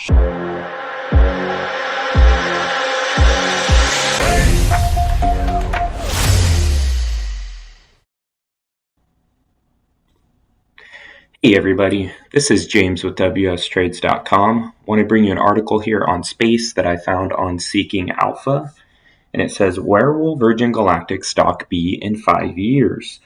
Hey everybody, this is James with WSTrades.com. I want to bring you an article here on space that I found on Seeking Alpha, and it says, where will Virgin Galactic stock be in 5 years?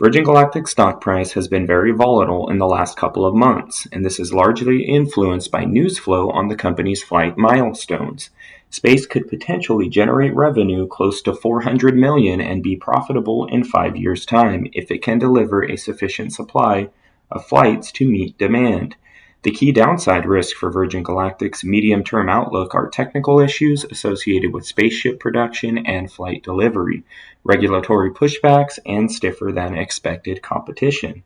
Virgin Galactic stock price has been very volatile in the last couple of months, and this is largely influenced by news flow on the company's flight milestones. Space could potentially generate revenue close to $400 million and be profitable in 5 years' time if it can deliver a sufficient supply of flights to meet demand. The key downside risk for Virgin Galactic's medium-term outlook are technical issues associated with spaceship production and flight delivery, regulatory pushbacks, and stiffer than expected competition.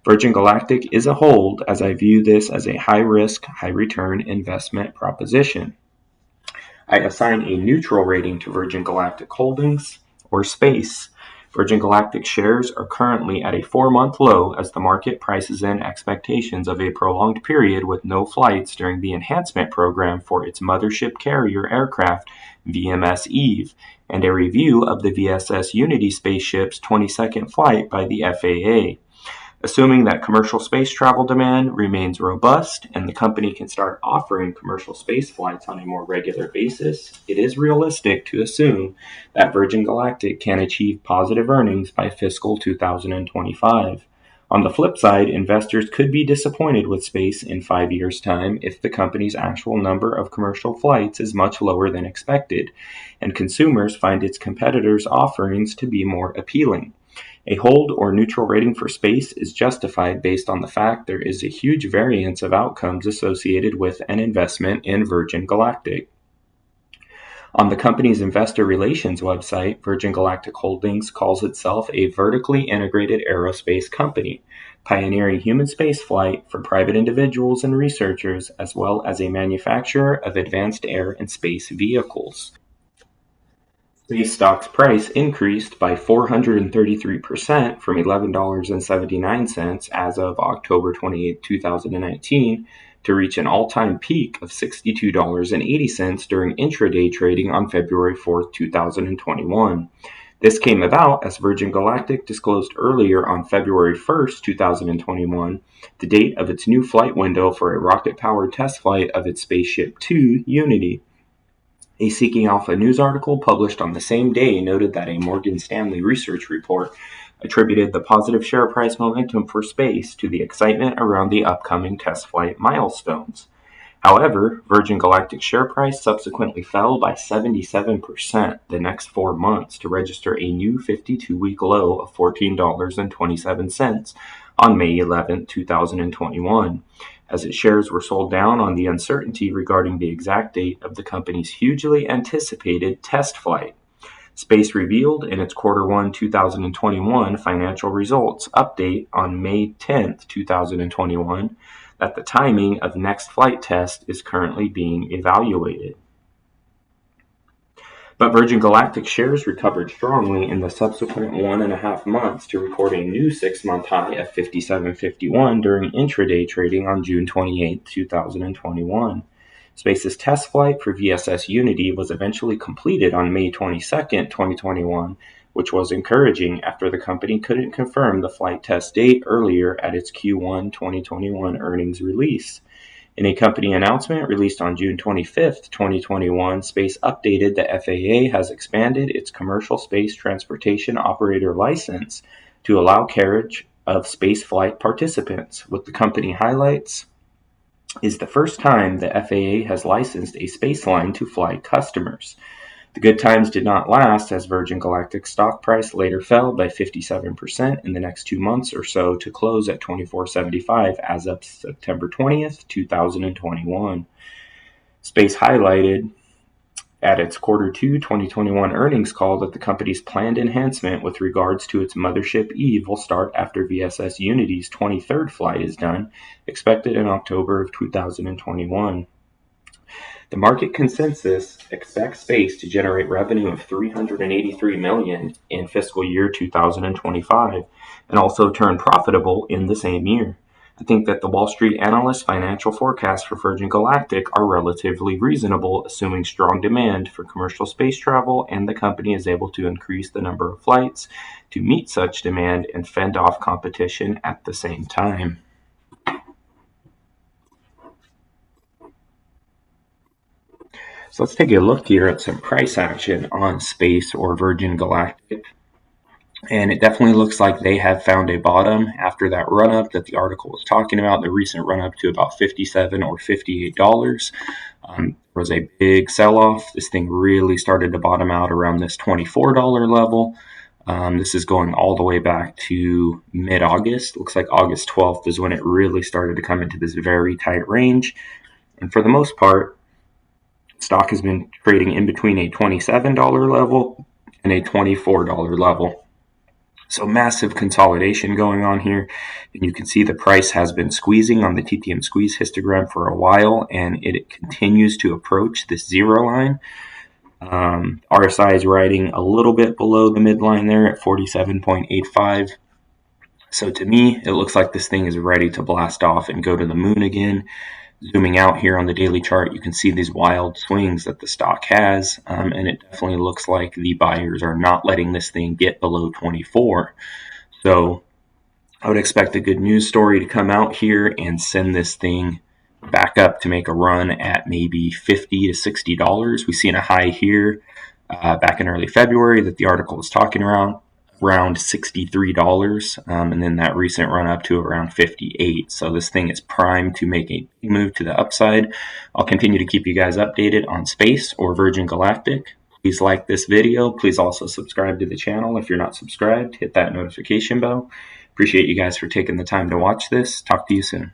Virgin Galactic is a hold, as I view this as a high-risk, high-return investment proposition. I assign a neutral rating to Virgin Galactic Holdings, or SPACE. Virgin Galactic shares are currently at a 4-month low as the market prices in expectations of a prolonged period with no flights during the enhancement program for its mothership carrier aircraft, VMS Eve, and a review of the VSS Unity spaceship's 22nd flight by the FAA. Assuming that commercial space travel demand remains robust and the company can start offering commercial space flights on a more regular basis, it is realistic to assume that Virgin Galactic can achieve positive earnings by fiscal 2025. On the flip side, investors could be disappointed with space in 5 years' time if the company's actual number of commercial flights is much lower than expected, and consumers find its competitors' offerings to be more appealing. A hold or neutral rating for space is justified based on the fact there is a huge variance of outcomes associated with an investment in Virgin Galactic. On the company's investor relations website, Virgin Galactic Holdings calls itself a vertically integrated aerospace company, pioneering human spaceflight for private individuals and researchers, as well as a manufacturer of advanced air and space vehicles. Space stock's price increased by 433% from $11.79 as of October 28, 2019, to reach an all-time peak of $62.80 during intraday trading on February 4, 2021. This came about as Virgin Galactic disclosed earlier on February 1, 2021, the date of its new flight window for a rocket-powered test flight of its Spaceship Two, Unity. A Seeking Alpha news article published on the same day noted that a Morgan Stanley research report attributed the positive share price momentum for space to the excitement around the upcoming test flight milestones. However, Virgin Galactic's share price subsequently fell by 77% the next 4 months to register a new 52-week low of $14.27 on May 11, 2021. As its shares were sold down on the uncertainty regarding the exact date of the company's hugely anticipated test flight. Space revealed in its Q1 2021 financial results update on May 10, 2021, that the timing of next flight test is currently being evaluated. But Virgin Galactic shares recovered strongly in the subsequent 1.5 months to record a new 6-month high of $57.51 during intraday trading on June 28, 2021. Space's test flight for VSS Unity was eventually completed on May 22, 2021, which was encouraging after the company couldn't confirm the flight test date earlier at its Q1 2021 earnings release. In a company announcement released on June 25, 2021, Space updated that FAA has expanded its commercial space transportation operator license to allow carriage of spaceflight participants. What the company highlights is the first time the FAA has licensed a space line to fly customers. The good times did not last as Virgin Galactic stock price later fell by 57% in the next 2 months or so to close at $24.75 as of September 20th, 2021. Space highlighted at its Q2 2021 earnings call that the company's planned enhancement with regards to its mothership Eve will start after VSS Unity's 23rd flight is done, expected in October of 2021. The market consensus expects Space to generate revenue of $383 million in fiscal year 2025 and also turn profitable in the same year. I think that the Wall Street analysts' financial forecasts for Virgin Galactic are relatively reasonable, assuming strong demand for commercial space travel, and the company is able to increase the number of flights to meet such demand and fend off competition at the same time. So let's take a look here at some price action on Space or Virgin Galactic. And it definitely looks like they have found a bottom after that run up that the article was talking about, the recent run up to about $57 or $58. There was a big sell off. This thing really started to bottom out around this $24 level. This is going all the way back to mid August. Looks like August 12th is when it really started to come into this very tight range. And for the most part, stock has been trading in between a $27 level and a $24 level. So massive consolidation going on here. And you can see the price has been squeezing on the TTM squeeze histogram for a while, and it continues to approach this zero line. RSI is riding a little bit below the midline there at 47.85. So to me, it looks like this thing is ready to blast off and go to the moon again. Zooming out here on the daily chart, you can see these wild swings that the stock has, and it definitely looks like the buyers are not letting this thing get below 24. So I would expect a good news story to come out here and send this thing back up to make a run at maybe $50 to $60. We've seen a high here back in early February that the article was talking around $63, and then that recent run up to around 58. So this thing is primed to make a big move to the upside. I'll continue to keep you guys updated on Space or Virgin Galactic. Please like this video. Please also subscribe to the channel if you're not subscribed. Hit that notification bell. Appreciate you guys for taking the time to watch this. Talk to you soon.